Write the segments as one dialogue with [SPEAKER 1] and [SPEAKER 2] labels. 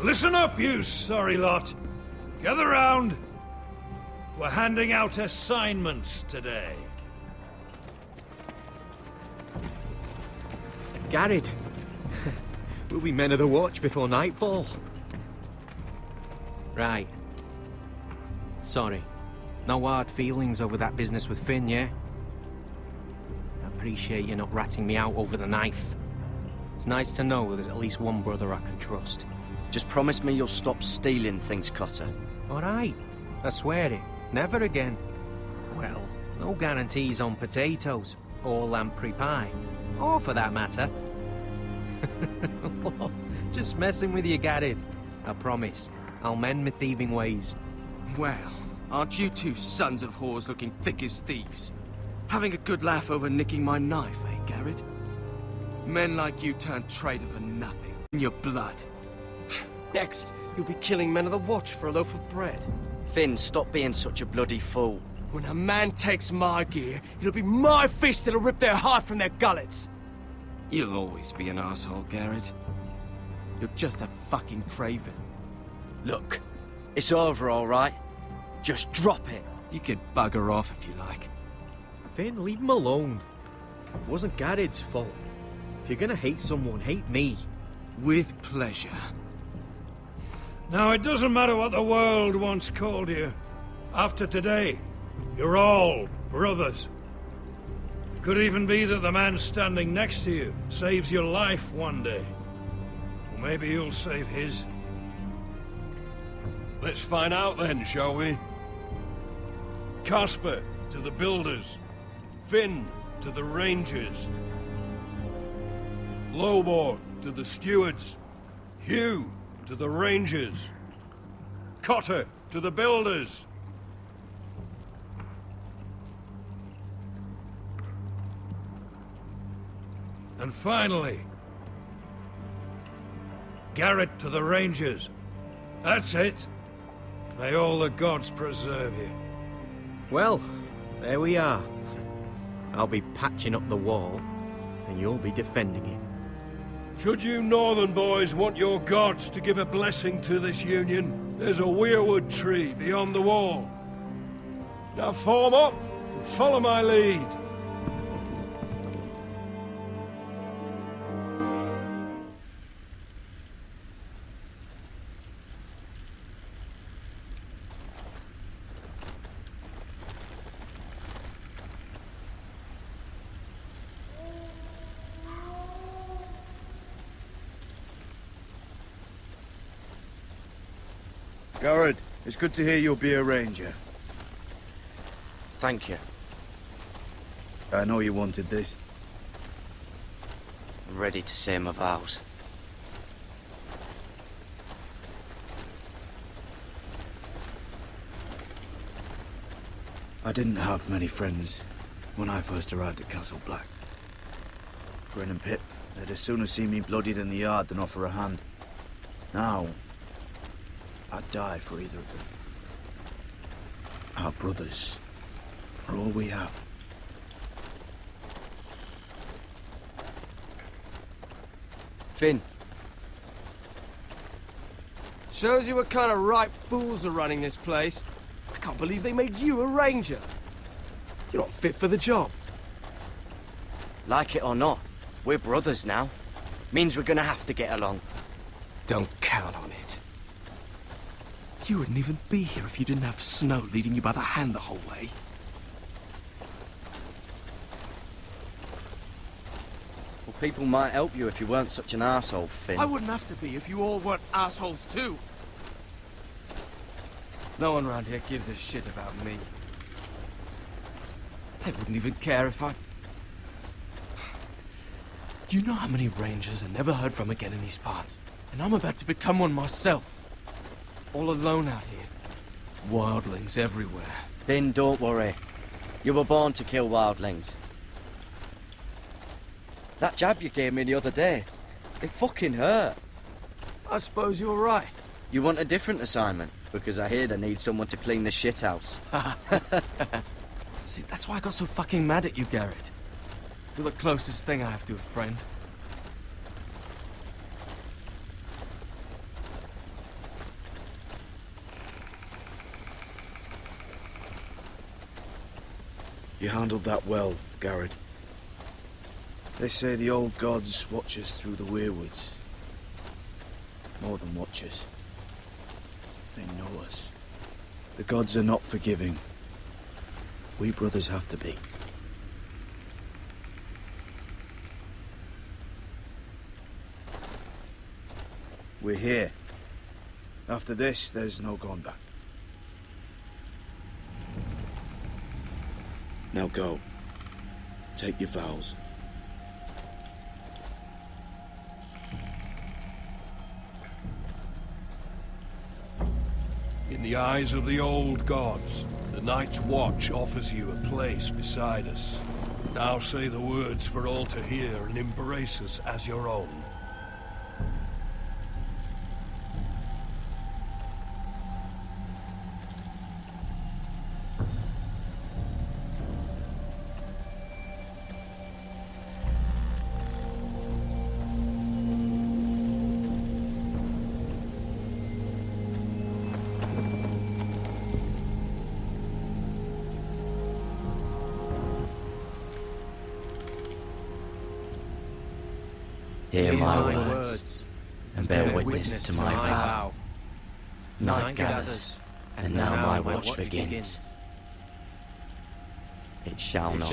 [SPEAKER 1] Listen up, you sorry lot. Gather round. We're handing out assignments today.
[SPEAKER 2] Garrett, we'll be men of the watch before nightfall. Right. Sorry. No hard feelings over that business with Finn, yeah? I appreciate you not ratting me out over the knife. It's nice to know there's at least one brother I can trust.
[SPEAKER 3] Just promise me you'll stop stealing things, Cotter.
[SPEAKER 2] All right. I swear it. Never again. Well, no guarantees on potatoes, or lamprey pie. Or for that matter. Just messing with you, Garrett. I promise. I'll mend my thieving ways.
[SPEAKER 4] Well, aren't you two sons of whores looking thick as thieves? Having a good laugh over nicking my knife, eh, Garrett? Men like you turn traitor for nothing. In your blood.
[SPEAKER 5] Next, you'll be killing men of the watch for a loaf of bread.
[SPEAKER 3] Finn, stop being such a bloody fool.
[SPEAKER 5] When a man takes my gear, it'll be my fist that'll rip their heart from their gullets.
[SPEAKER 4] You'll always be an asshole, Garrett. You're just a fucking craven.
[SPEAKER 3] Look, it's over, all right? Just drop it.
[SPEAKER 4] You could bugger off if you like.
[SPEAKER 2] Finn, leave him alone. It wasn't Garrett's fault. If you're gonna hate someone, hate me.
[SPEAKER 4] With pleasure.
[SPEAKER 1] Now, it doesn't matter what the world once called you. After today, you're all brothers. Could even be that the man standing next to you saves your life one day. Or maybe you'll save his. Let's find out then, shall we? Casper to the builders. Finn to the rangers. Lobor to the stewards. Hugh to the rangers. Cotter to the builders. And finally, Garrett to the rangers. That's it. May all the gods preserve you.
[SPEAKER 2] Well, there we are. I'll be patching up the wall, and you'll be defending it.
[SPEAKER 1] Should you northern boys want your gods to give a blessing to this union, there's a weirwood tree beyond the wall. Now form up and follow my lead.
[SPEAKER 6] Garrett, it's good to hear you'll be a ranger.
[SPEAKER 3] Thank you.
[SPEAKER 6] I know you wanted this.
[SPEAKER 3] I'm ready to say my vows.
[SPEAKER 6] I didn't have many friends when I first arrived at Castle Black. Grin and Pip, they'd as sooner see me bloodied in the yard than offer a hand. Now, I'd die for either of them. Our brothers are all we have.
[SPEAKER 3] Finn.
[SPEAKER 5] Shows you what kind of ripe fools are running this place. I can't believe they made you a ranger. You're not fit for the job.
[SPEAKER 3] Like it or not, we're brothers now. Means we're gonna have to get along.
[SPEAKER 4] Don't count on it. You wouldn't even be here if you didn't have Snow leading you by the hand the whole way.
[SPEAKER 3] Well, people might help you if you weren't such an arsehole, Finn.
[SPEAKER 4] I wouldn't have to be if you all weren't assholes too. No one around here gives a shit about me. They wouldn't even care if I... Do you know how many rangers are never heard from again in these parts? And I'm about to become one myself. All alone out here. Wildlings everywhere.
[SPEAKER 3] Finn, don't worry. You were born to kill wildlings. That jab you gave me the other day, it fucking hurt.
[SPEAKER 4] I suppose you're right.
[SPEAKER 3] You want a different assignment? Because I hear they need someone to clean the shithouse.
[SPEAKER 4] See, that's why I got so fucking mad at you, Garrett. You're the closest thing I have to a friend.
[SPEAKER 6] You handled that well, Garrett. They say the old gods watch us through the weirwoods. More than watch us. They know us. The gods are not forgiving. We brothers have to be. We're here. After this, there's no going back. Now go. Take your vows.
[SPEAKER 1] In the eyes of the old gods, the Night's Watch offers you a place beside us. Now say the words for all to hear and embrace us as your own.
[SPEAKER 3] Hear my words, and bear witness to my vow. Night gathers, and now my watch begins. It shall not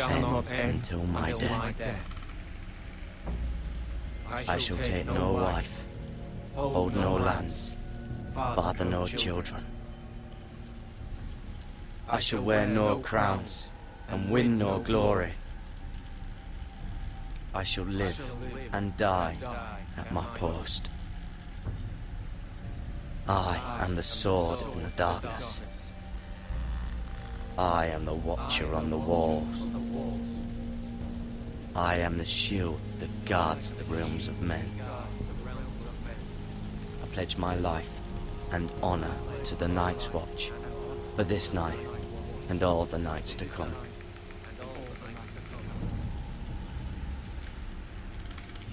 [SPEAKER 3] end until my death. I shall take no wife, hold no lands, father no children. I shall wear no crowns, and win no glory. I shall live and die at my post. I am the sword in the darkness. I am the watcher on the walls. I am the shield that guards the realms of men. I pledge my life and honor to the Night's Watch for this night and all the nights to come.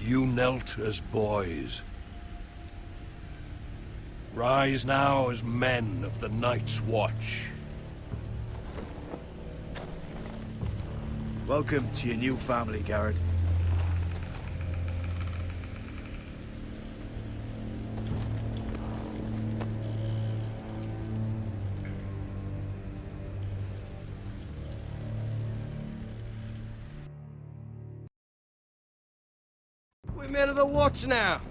[SPEAKER 1] You knelt as boys. Rise now as men of the Night's Watch.
[SPEAKER 6] Welcome to your new family, Garrett.
[SPEAKER 5] We're men of the Watch now.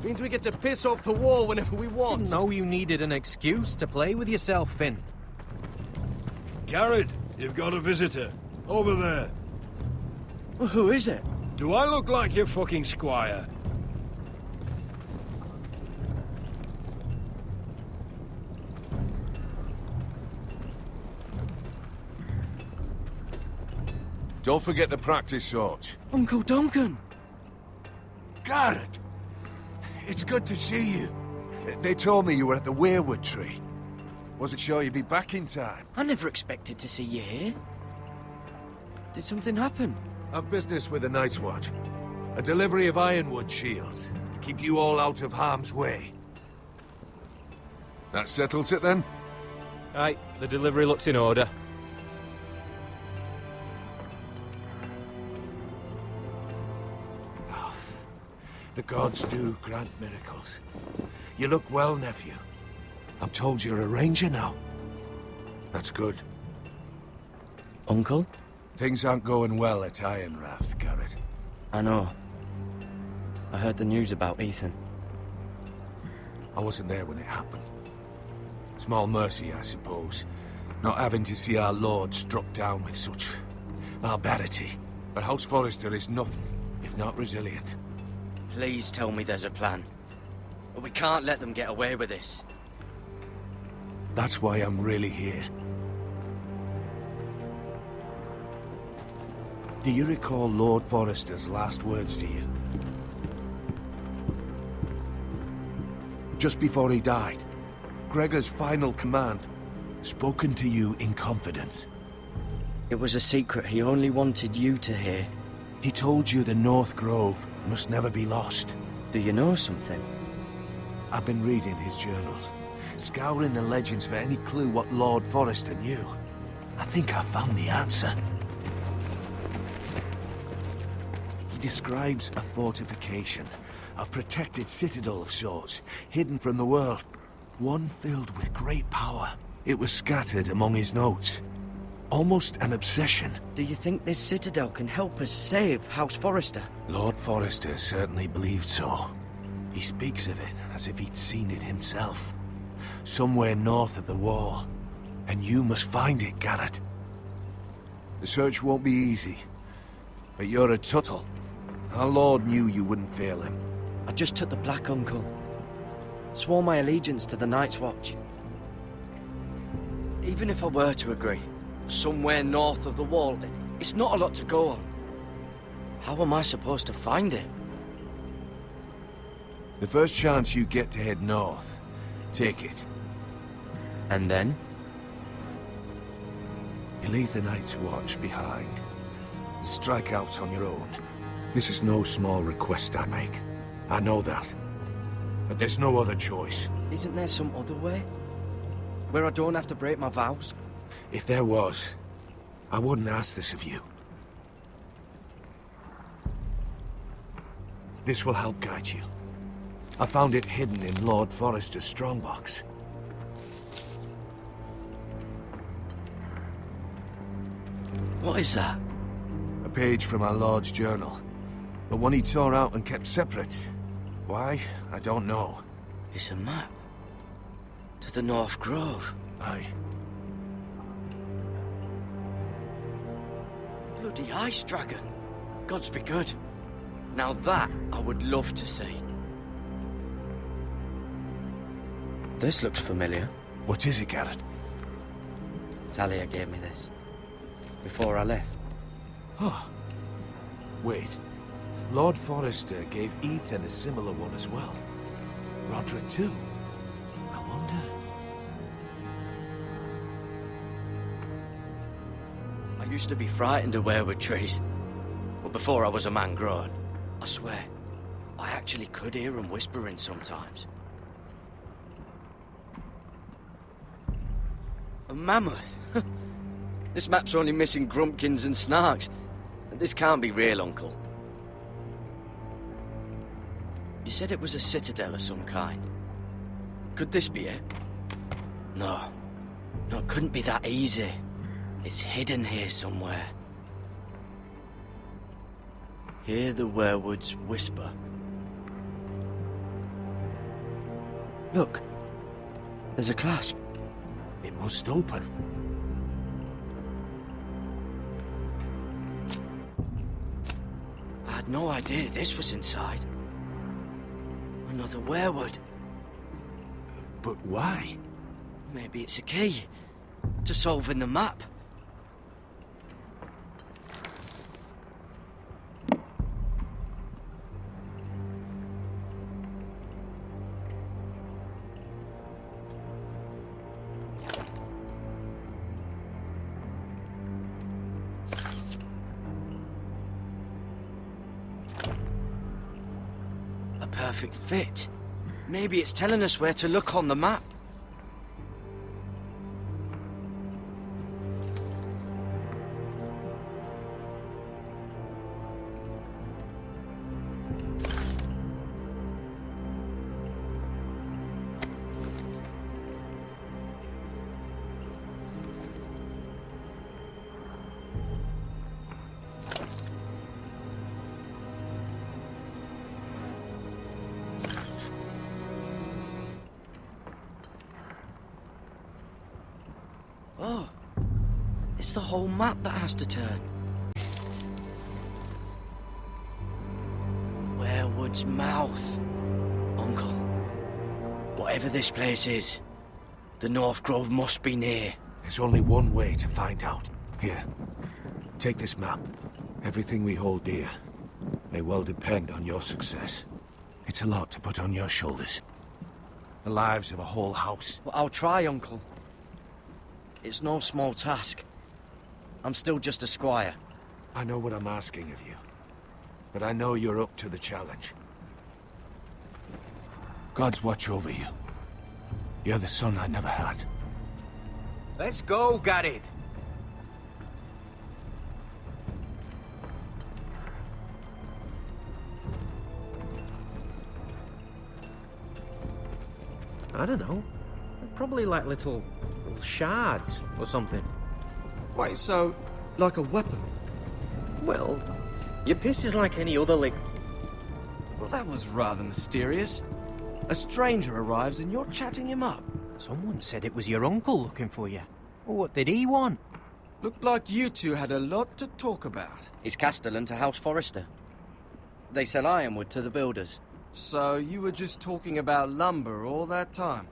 [SPEAKER 5] Means we get to piss off the wall whenever we want.
[SPEAKER 2] Didn't know you needed an excuse to play with yourself, Finn.
[SPEAKER 1] Garrett, you've got a visitor. Over there.
[SPEAKER 3] Well, who is it?
[SPEAKER 1] Do I look like your fucking squire?
[SPEAKER 7] Don't forget to practice swords.
[SPEAKER 3] Uncle Duncan!
[SPEAKER 7] Garrett! It's good to see you. They told me you were at the weirwood tree. Wasn't sure you'd be back in time.
[SPEAKER 3] I never expected to see you here. Did something happen?
[SPEAKER 7] I've business with the Night's Watch. A delivery of ironwood shields to keep you all out of harm's way. That settles it then?
[SPEAKER 5] Aye, the delivery looks in order.
[SPEAKER 7] The gods do grant miracles. You look well, nephew. I'm told you're a ranger now. That's good.
[SPEAKER 3] Uncle?
[SPEAKER 7] Things aren't going well at Ironrath, Garrett.
[SPEAKER 3] I know. I heard the news about Ethan.
[SPEAKER 7] I wasn't there when it happened. Small mercy, I suppose. Not having to see our lord struck down with such barbarity. But House Forrester is nothing if not resilient.
[SPEAKER 3] Please tell me there's a plan. But we can't let them get away with this.
[SPEAKER 7] That's why I'm really here. Do you recall Lord Forrester's last words to you? Just before he died, Gregor's final command, spoken to you in confidence.
[SPEAKER 3] It was a secret he only wanted you to hear.
[SPEAKER 7] He told you the North Grove must never be lost.
[SPEAKER 3] Do you know something?
[SPEAKER 7] I've been reading his journals, scouring the legends for any clue what Lord Forrester knew. I think I found the answer. He describes a fortification, a protected citadel of sorts, hidden from the world. One filled with great power. It was scattered among his notes. Almost an obsession.
[SPEAKER 3] Do you think this citadel can help us save House Forrester?
[SPEAKER 7] Lord Forrester certainly believed so. He speaks of it as if he'd seen it himself. Somewhere north of the wall. And you must find it, Garrett. The search won't be easy. But you're a Tuttle. Our Lord knew you wouldn't fail him.
[SPEAKER 3] I just took the Black, Uncle. Swore my allegiance to the Night's Watch. Even if I were to agree, somewhere north of the wall, it's not a lot to go on. How am I supposed to find it?
[SPEAKER 7] The first chance you get to head north, take it.
[SPEAKER 3] And then?
[SPEAKER 7] You leave the Night's Watch behind. And strike out on your own. This is no small request I make. I know that. But there's no other choice.
[SPEAKER 3] Isn't there some other way? Where I don't have to break my vows?
[SPEAKER 7] If there was, I wouldn't ask this of you. This will help guide you. I found it hidden in Lord Forrester's strongbox.
[SPEAKER 3] What is that?
[SPEAKER 7] A page from our Lord's journal. The one he tore out and kept separate. Why? I don't know.
[SPEAKER 3] It's a map. To the North Grove.
[SPEAKER 7] Aye.
[SPEAKER 3] Bloody ice dragon. Gods be good. Now that I would love to see. This looks familiar.
[SPEAKER 7] What is it, Garrett?
[SPEAKER 3] Talia gave me this. Before I left.
[SPEAKER 7] Oh. Wait. Lord Forrester gave Ethan a similar one as well. Roderick too. I wonder...
[SPEAKER 3] I used to be frightened of weirwood trees. But before I was a man grown, I swear, I actually could hear them whispering sometimes. A mammoth? This map's only missing grumpkins and snarks. This can't be real, Uncle. You said it was a citadel of some kind. Could this be it? No. No, it couldn't be that easy. It's hidden here somewhere. Hear the werewoods whisper. Look. There's a clasp.
[SPEAKER 7] It must open.
[SPEAKER 3] I had no idea this was inside. Another werewood.
[SPEAKER 7] But why?
[SPEAKER 3] Maybe it's a key to solving the map. A perfect fit. Maybe it's telling us where to look on the map. Oh, it's the whole map that has to turn. The werewood's mouth. Uncle, whatever this place is, the North Grove must be near.
[SPEAKER 7] There's only one way to find out. Here, take this map. Everything we hold dear may well depend on your success. It's a lot to put on your shoulders. The lives of a whole house.
[SPEAKER 3] Well, I'll try, Uncle. It's no small task. I'm still just a squire.
[SPEAKER 7] I know what I'm asking of you. but I know you're up to the challenge. Gods watch over you. You're the son I never had.
[SPEAKER 2] Let's go, Garrett. I don't know. Probably like little shards or something.
[SPEAKER 5] Wait, so, like a weapon?
[SPEAKER 2] Well, your piss is like any other lick.
[SPEAKER 5] Well, that was rather mysterious. A stranger arrives and you're chatting him up.
[SPEAKER 2] Someone said it was your uncle looking for you. Well, what did he want?
[SPEAKER 5] Looked like you two had a lot to talk about.
[SPEAKER 3] He's castellan to House Forrester. They sell ironwood to the builders.
[SPEAKER 5] So you were just talking about lumber all that time?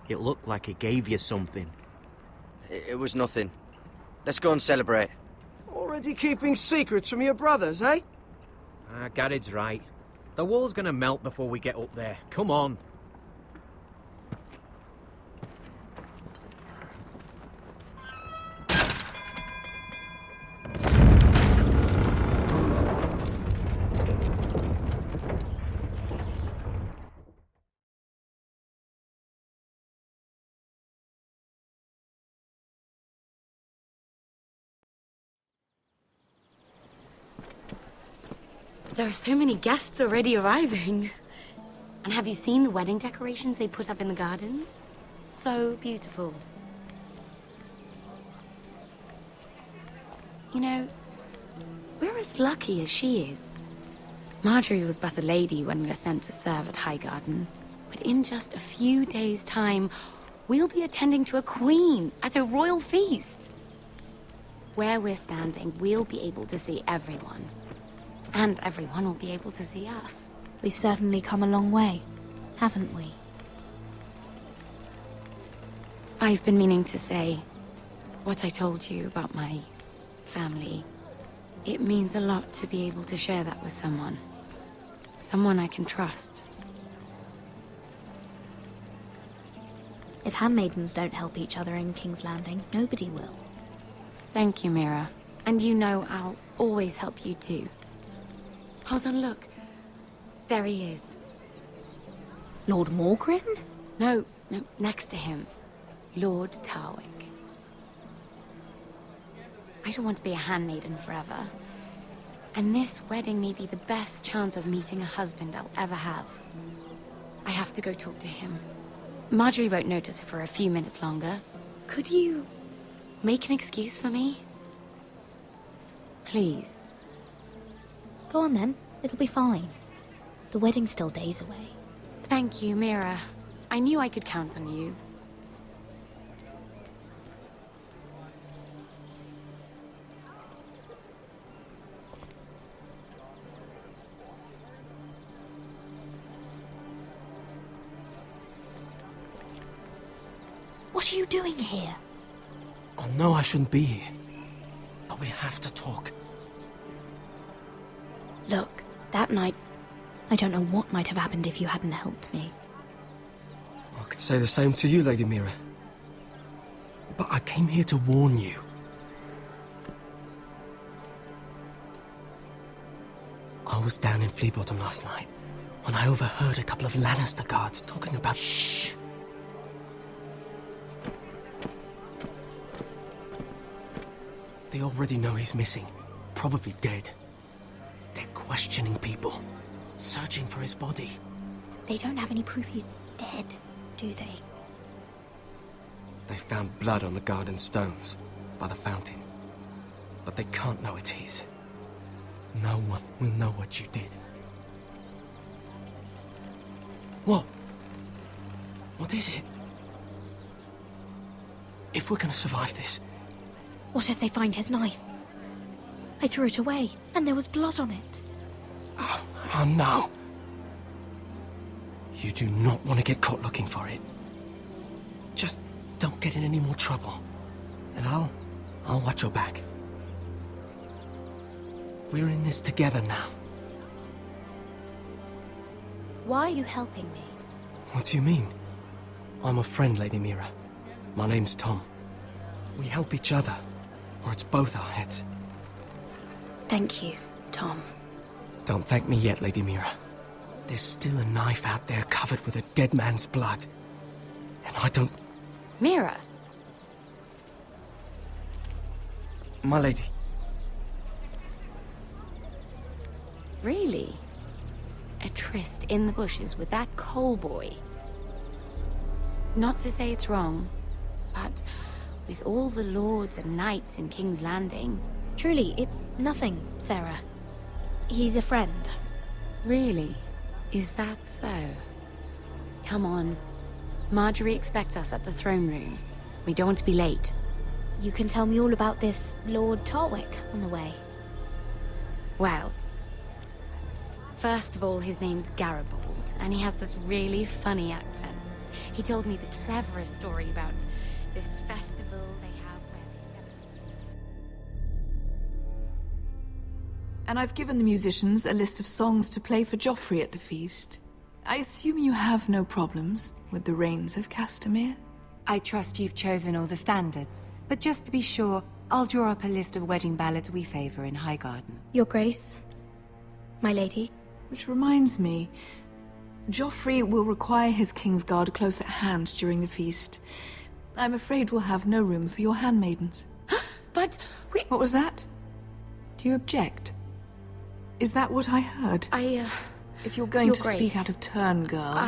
[SPEAKER 2] It looked like he gave you something.
[SPEAKER 3] It was nothing. Let's go and celebrate.
[SPEAKER 5] Already keeping secrets from your brothers, eh?
[SPEAKER 2] Garrett's right. The wall's gonna melt before we get up there. Come on.
[SPEAKER 8] There are so many guests already arriving. And have you seen the wedding decorations they put up in the gardens? So beautiful. You know, we're as lucky as she is. Marjorie was but a lady when we were sent to serve at Highgarden. But in just a few days' time, we'll be attending to a queen at a royal feast. Where we're standing, we'll be able to see everyone. And everyone will be able to see us.
[SPEAKER 9] We've certainly come a long way, haven't we?
[SPEAKER 8] I've been meaning to say what I told you about my family. It means a lot to be able to share that with someone. Someone I can trust.
[SPEAKER 9] If handmaidens don't help each other in King's Landing, nobody will.
[SPEAKER 8] Thank you, Mira. And you know I'll always help you too. Hold on, look. There he is.
[SPEAKER 9] Lord Morgrin?
[SPEAKER 8] No, next to him. Lord Tarwick. I don't want to be a handmaiden forever. And this wedding may be the best chance of meeting a husband I'll ever have. I have to go talk to him. Marjorie won't notice it for a few minutes longer. Could you make an excuse for me? Please.
[SPEAKER 9] Go on then, it'll be fine. The wedding's still days away.
[SPEAKER 8] Thank you, Mira. I knew I could count on you.
[SPEAKER 9] What are you doing here?
[SPEAKER 5] I know I shouldn't be here, but we have to talk.
[SPEAKER 9] Look, that night, I don't know what might have happened if you hadn't helped me.
[SPEAKER 5] I could say the same to you, Lady Mira. But I came here to warn you. I was down in Fleabottom last night when I overheard a couple of Lannister guards talking about... Shh! They already know he's missing, probably dead. They're questioning people, searching for his body.
[SPEAKER 9] They don't have any proof he's dead, do they?
[SPEAKER 5] They found blood on the garden stones by the fountain, but they can't know it's his. No one will know what you did. What? What is it? If we're gonna survive this...
[SPEAKER 9] What if they find his knife? I threw it away, and there was blood on it.
[SPEAKER 5] Oh no. You do not want to get caught looking for it. Just don't get in any more trouble. And I'll watch your back. We're in this together now.
[SPEAKER 9] Why are you helping me?
[SPEAKER 5] What do you mean? I'm a friend, Lady Mira. My name's Tom. We help each other, or it's both our heads.
[SPEAKER 9] Thank you, Tom.
[SPEAKER 5] Don't thank me yet, Lady Mira. There's still a knife out there covered with a dead man's blood. And I don't...
[SPEAKER 8] Mira?
[SPEAKER 5] My lady.
[SPEAKER 8] Really? A tryst in the bushes with that coal boy? Not to say it's wrong, but with all the lords and knights in King's Landing...
[SPEAKER 9] Truly, it's nothing, Sarah. He's a friend.
[SPEAKER 8] Really? Is that so? Come on. Marjorie expects us at the throne room. We don't want to be late.
[SPEAKER 9] You can tell me all about this Lord Tarwick on the way.
[SPEAKER 8] Well... First of all, his name's Garibald, and he has this really funny accent. He told me the cleverest story about this festival they have where they celebrate...
[SPEAKER 10] And I've given the musicians a list of songs to play for Joffrey at the feast. I assume you have no problems with the Rains of Castamere?
[SPEAKER 11] I trust you've chosen all the standards. But just to be sure, I'll draw up a list of wedding ballads we favor in Highgarden.
[SPEAKER 9] Your Grace. My lady.
[SPEAKER 10] Which reminds me, Joffrey will require his Kingsguard close at hand during the feast. I'm afraid we'll have no room for your handmaidens.
[SPEAKER 8] But we...
[SPEAKER 10] What was that? Do you object? Is that what I heard? If you're going
[SPEAKER 8] Your
[SPEAKER 10] to
[SPEAKER 8] Grace,
[SPEAKER 10] speak out of turn, girl,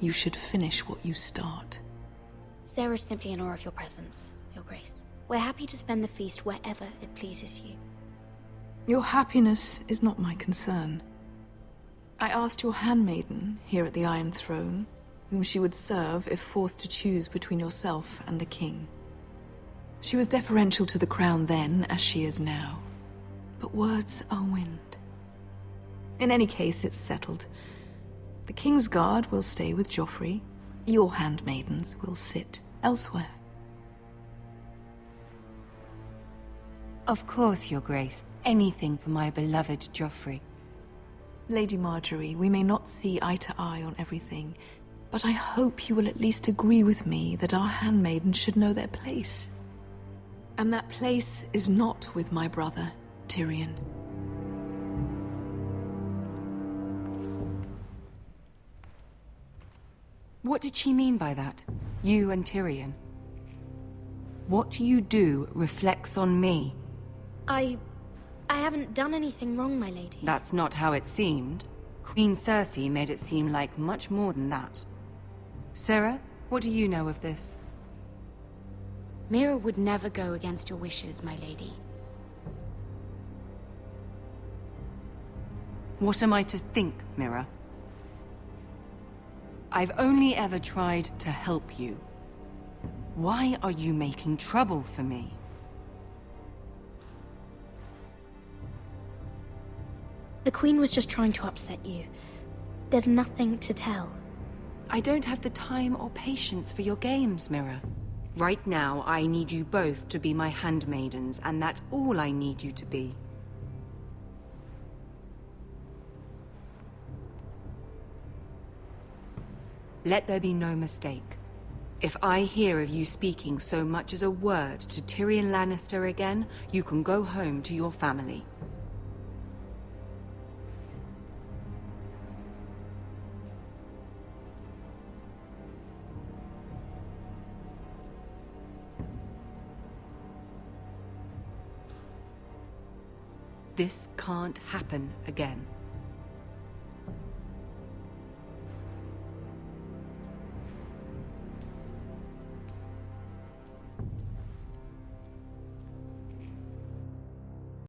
[SPEAKER 8] you
[SPEAKER 10] should finish what you start.
[SPEAKER 9] Sarah's simply in awe of your presence, Your Grace. We're happy to spend the feast wherever it pleases you.
[SPEAKER 10] Your happiness is not my concern. I asked your handmaiden here at the Iron Throne whom she would serve if forced to choose between yourself and the king. She was deferential to the crown then, as she is now. But words are wind. In any case, it's settled. The Kingsguard will stay with Joffrey. Your handmaidens will sit elsewhere.
[SPEAKER 11] Of course, Your Grace. Anything for my beloved Joffrey.
[SPEAKER 10] Lady Marjorie, we may not see eye to eye on everything, but I hope you will at least agree with me that our handmaidens should know their place. And that place is not with my brother, Tyrion.
[SPEAKER 11] What did she mean by that? You and Tyrion? What you do reflects on me.
[SPEAKER 9] I haven't done anything wrong, my lady.
[SPEAKER 11] That's not how it seemed. Queen Cersei made it seem like much more than that. Sarah, what do you know of this?
[SPEAKER 8] Mira would never go against your wishes, my lady.
[SPEAKER 11] What am I to think, Mira? I've only ever tried to help you. Why are you making trouble for me?
[SPEAKER 9] The Queen was just trying to upset you. There's nothing to tell.
[SPEAKER 11] I don't have the time or patience for your games, Mira. Right now, I need you both to be my handmaidens, and that's all I need you to be. Let there be no mistake. If I hear of you speaking so much as a word to Tyrion Lannister again, you can go home to your family. This can't happen again.